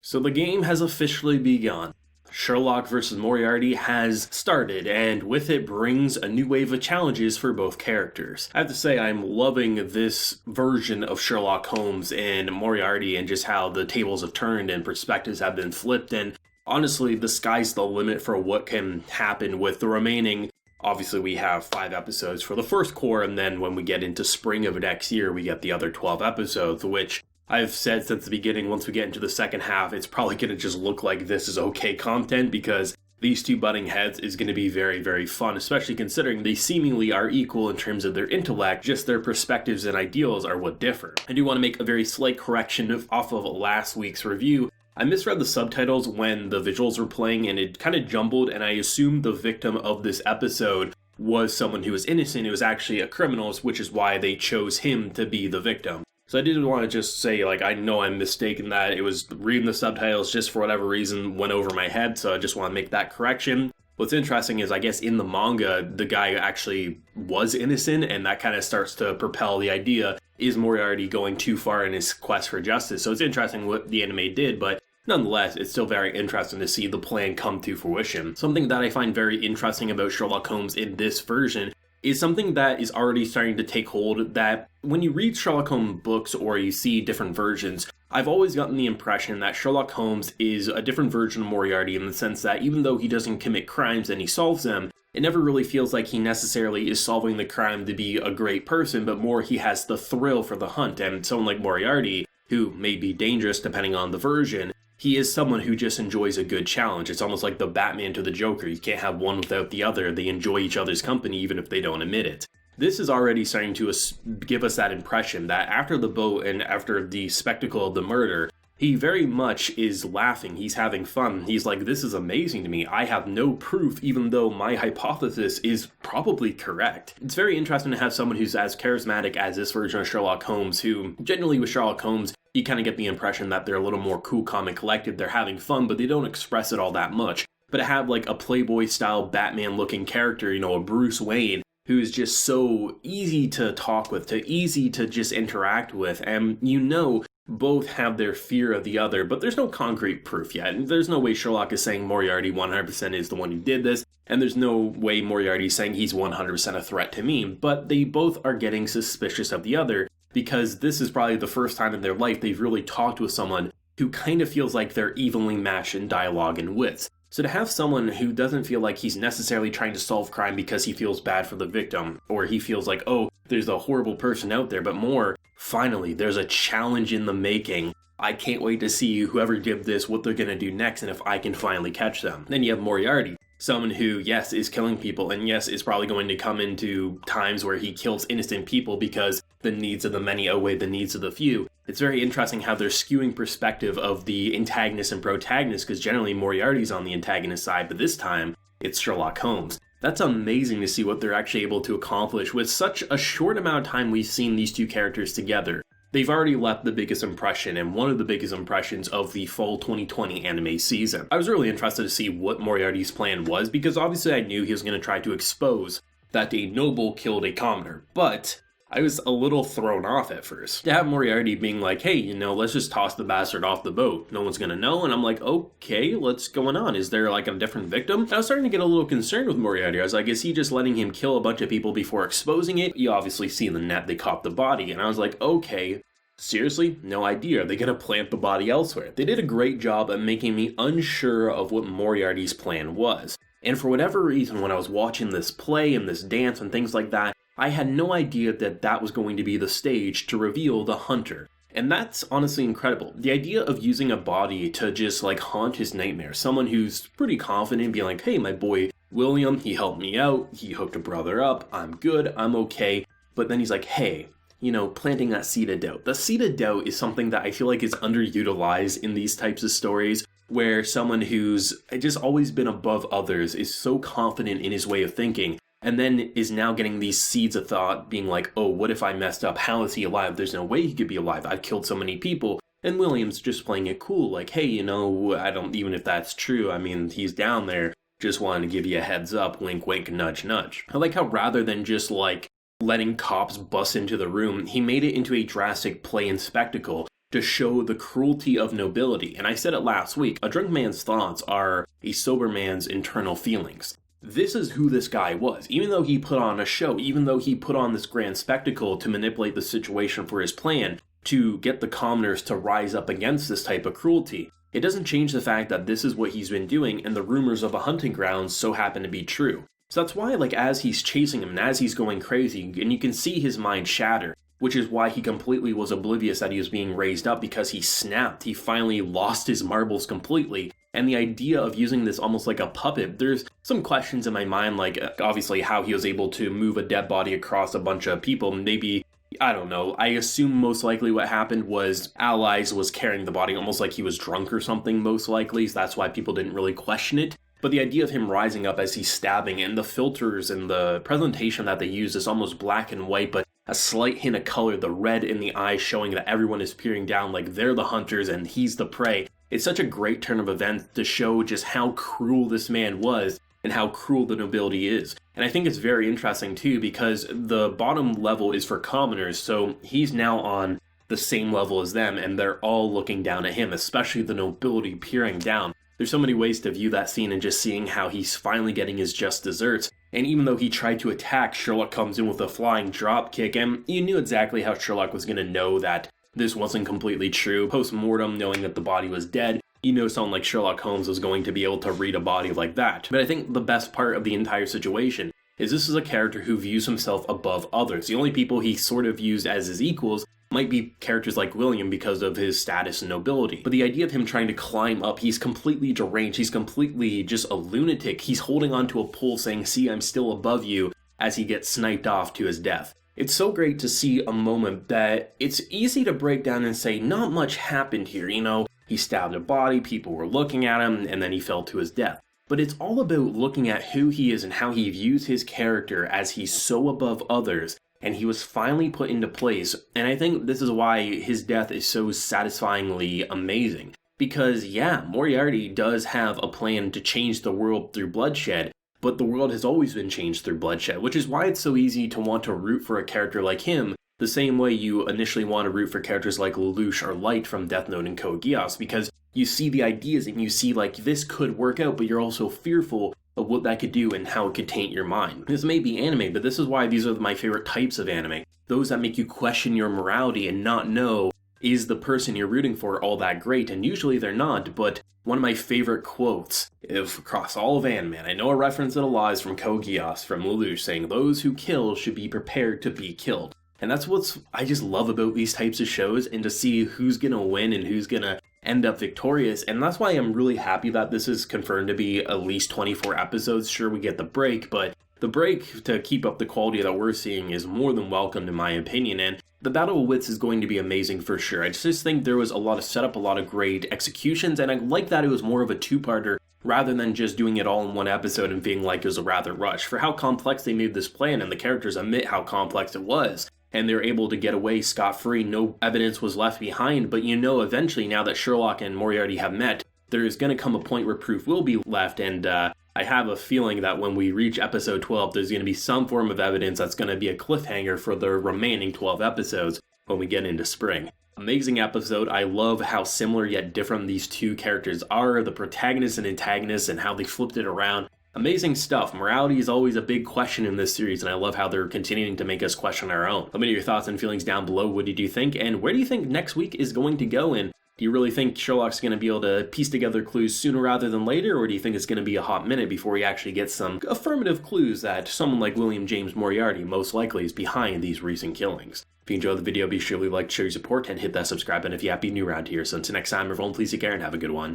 So the game has officially begun. Sherlock vs. Moriarty has started, and with it brings a new wave of challenges for both characters. I have to say, I'm loving this version of Sherlock Holmes and Moriarty and just how the tables have turned and perspectives have been flipped, and honestly, the sky's the limit for what can happen with the remaining. Obviously, we have 5 episodes for the first core, and then when we get into spring of next year, we get the other 12 episodes, which I've said since the beginning, once we get into the second half, it's probably going to just look like this is okay content because these two butting heads is going to be very, very fun, especially considering they seemingly are equal in terms of their intellect, just their perspectives and ideals are what differ. I do want to make a very slight correction off of last week's review. I misread the subtitles when the visuals were playing and it kind of jumbled, and I assumed the victim of this episode was someone who was innocent. It was actually a criminal, which is why they chose him to be the victim. So I did want to just say, I know I'm mistaken that it was reading the subtitles just for whatever reason went over my head, so I just want to make that correction. What's interesting is, I guess in the manga, the guy actually was innocent, and that kind of starts to propel the idea, is Moriarty going too far in his quest for justice? So it's interesting what the anime did, but nonetheless, it's still very interesting to see the plan come to fruition. Something that I find very interesting about Sherlock Holmes in this version is something that is already starting to take hold, that when you read Sherlock Holmes books or you see different versions, I've always gotten the impression that Sherlock Holmes is a different version of Moriarty in the sense that even though he doesn't commit crimes and he solves them, it never really feels like he necessarily is solving the crime to be a great person, but more he has the thrill for the hunt. And someone like Moriarty, who may be dangerous depending on the version, he is someone who just enjoys a good challenge. It's almost like the Batman to the Joker. You can't have one without the other. They enjoy each other's company even if they don't admit it. This is already starting to give us that impression that after the boat and after the spectacle of the murder, he very much is laughing. He's having fun. He's like, this is amazing to me. I have no proof, even though my hypothesis is probably correct. It's very interesting to have someone who's as charismatic as this version of Sherlock Holmes, who generally with Sherlock Holmes, you kind of get the impression that they're a little more cool, calm, and collected. They're having fun, but they don't express it all that much. But to have like a Playboy-style Batman-looking character, a Bruce Wayne, who is just so easy to talk with, easy to just interact with, and both have their fear of the other, but there's no concrete proof yet. There's no way Sherlock is saying Moriarty 100% is the one who did this, and there's no way Moriarty is saying he's 100% a threat to me, but they both are getting suspicious of the other, because this is probably the first time in their life they've really talked with someone who kind of feels like they're evenly matched in dialogue and wits. So to have someone who doesn't feel like he's necessarily trying to solve crime because he feels bad for the victim, or he feels like, oh, there's a horrible person out there, but more, finally, there's a challenge in the making. I can't wait to see whoever did this, what they're going to do next, and if I can finally catch them. Then you have Moriarty, someone who, yes, is killing people, and yes, is probably going to come into times where he kills innocent people because the needs of the many outweigh the needs of the few. It's very interesting how they're skewing perspective of the antagonist and protagonist, because generally Moriarty's on the antagonist side, but this time, it's Sherlock Holmes. That's amazing to see what they're actually able to accomplish with such a short amount of time we've seen these two characters together. They've already left the biggest impression, and one of the biggest impressions of the fall 2020 anime season. I was really interested to see what Moriarty's plan was, because obviously I knew he was going to try to expose that a noble killed a commoner, but I was a little thrown off at first. To have Moriarty being like, hey, let's just toss the bastard off the boat. No one's gonna know. And I'm like, okay, what's going on? Is there like a different victim? And I was starting to get a little concerned with Moriarty. I was like, is he just letting him kill a bunch of people before exposing it? You obviously see in the net they caught the body. And I was like, okay, seriously? No idea. Are they gonna plant the body elsewhere? They did a great job at making me unsure of what Moriarty's plan was. And for whatever reason, when I was watching this play and this dance and things like that, I had no idea that that was going to be the stage to reveal the hunter. And that's honestly incredible. The idea of using a body to just haunt his nightmare. Someone who's pretty confident, being like, hey, my boy William, he helped me out, he hooked a brother up, I'm good, I'm okay. But then he's like, hey, planting that seed of doubt. The seed of doubt is something that I feel like is underutilized in these types of stories, where someone who's just always been above others is so confident in his way of thinking, and then is now getting these seeds of thought being like, oh, what if I messed up? How is he alive? There's no way he could be alive. I've killed so many people. And William's just playing it cool, like, hey, I don't, even if that's true, I mean, he's down there, just wanted to give you a heads up, wink, wink, nudge, nudge. I like how rather than just letting cops bust into the room, he made it into a drastic play and spectacle to show the cruelty of nobility. And I said it last week, a drunk man's thoughts are a sober man's internal feelings. This is who this guy was. Even though he put on a show, even though he put on this grand spectacle to manipulate the situation for his plan, to get the commoners to rise up against this type of cruelty, it doesn't change the fact that this is what he's been doing, and the rumors of a hunting ground so happen to be true. So that's why, as he's chasing him and as he's going crazy, and you can see his mind shatter, which is why he completely was oblivious that he was being raised up, because he snapped. He finally lost his marbles completely. And the idea of using this almost like a puppet, there's some questions in my mind, obviously how he was able to move a dead body across a bunch of people. Maybe, I don't know, I assume most likely what happened was Allies was carrying the body almost like he was drunk or something, most likely, so that's why people didn't really question it. But the idea of him rising up as he's stabbing, and the filters and the presentation that they use is almost black and white, but a slight hint of color, the red in the eyes showing that everyone is peering down like they're the hunters and he's the prey. It's such a great turn of events to show just how cruel this man was and how cruel the nobility is. And I think it's very interesting too, because the bottom level is for commoners, so he's now on the same level as them, and they're all looking down at him, especially the nobility peering down. There's so many ways to view that scene, and just seeing how he's finally getting his just desserts. And even though he tried to attack, Sherlock comes in with a flying drop kick, and you knew exactly how Sherlock was going to know that this wasn't completely true. Post-mortem, knowing that the body was dead, you know someone like Sherlock Holmes was going to be able to read a body like that. But I think the best part of the entire situation is this is a character who views himself above others. The only people he sort of views as his equals might be characters like William because of his status and nobility. But the idea of him trying to climb up, he's completely deranged, he's completely just a lunatic. He's holding onto a pole saying, "See, I'm still above you," as he gets sniped off to his death. It's so great to see a moment that it's easy to break down and say not much happened here, he stabbed a body, people were looking at him, and then he fell to his death. But it's all about looking at who he is and how he views his character as he's so above others, and he was finally put into place. And I think this is why his death is so satisfyingly amazing. Because yeah, Moriarty does have a plan to change the world through bloodshed, but the world has always been changed through bloodshed, which is why it's so easy to want to root for a character like him, the same way you initially want to root for characters like Lelouch or Light from Death Note and Code Geass, because you see the ideas and you see this could work out, but you're also fearful of what that could do and how it could taint your mind. This may be anime, but this is why these are my favorite types of anime. Those that make you question your morality and not know, is the person you're rooting for all that great? And usually they're not, but one of my favorite quotes across all of anime, and I know a reference that lies from Code Geass, from Lelouch, saying, "Those who kill should be prepared to be killed." And that's what I just love about these types of shows, and to see who's gonna win and who's gonna end up victorious. And that's why I'm really happy that this is confirmed to be at least 24 episodes. Sure, we get the break, but the break to keep up the quality that we're seeing is more than welcomed in my opinion. And the Battle of Wits is going to be amazing for sure. I just think there was a lot of setup, a lot of great executions, and I like that it was more of a two-parter rather than just doing it all in one episode and feeling like it was a rather rush. For how complex they made this plan, and the characters admit how complex it was, and they're able to get away scot-free, no evidence was left behind. But eventually, now that Sherlock and Moriarty have met, there is going to come a point where proof will be left, and I have a feeling that when we reach episode 12, there's going to be some form of evidence that's going to be a cliffhanger for the remaining 12 episodes when we get into spring. Amazing episode. I love how similar yet different these two characters are, the protagonist and antagonist, and how they flipped it around. Amazing stuff. Morality is always a big question in this series, and I love how they're continuing to make us question our own. Let me know your thoughts and feelings down below. What did you think, and where do you think next week is going to go? And do you really think Sherlock's going to be able to piece together clues sooner rather than later, or do you think it's going to be a hot minute before he actually gets some affirmative clues that someone like William James Moriarty most likely is behind these recent killings? If you enjoyed the video, be sure to like, share your support, and hit that subscribe button if you happen new around here. So until next time, everyone, please take care and have a good one.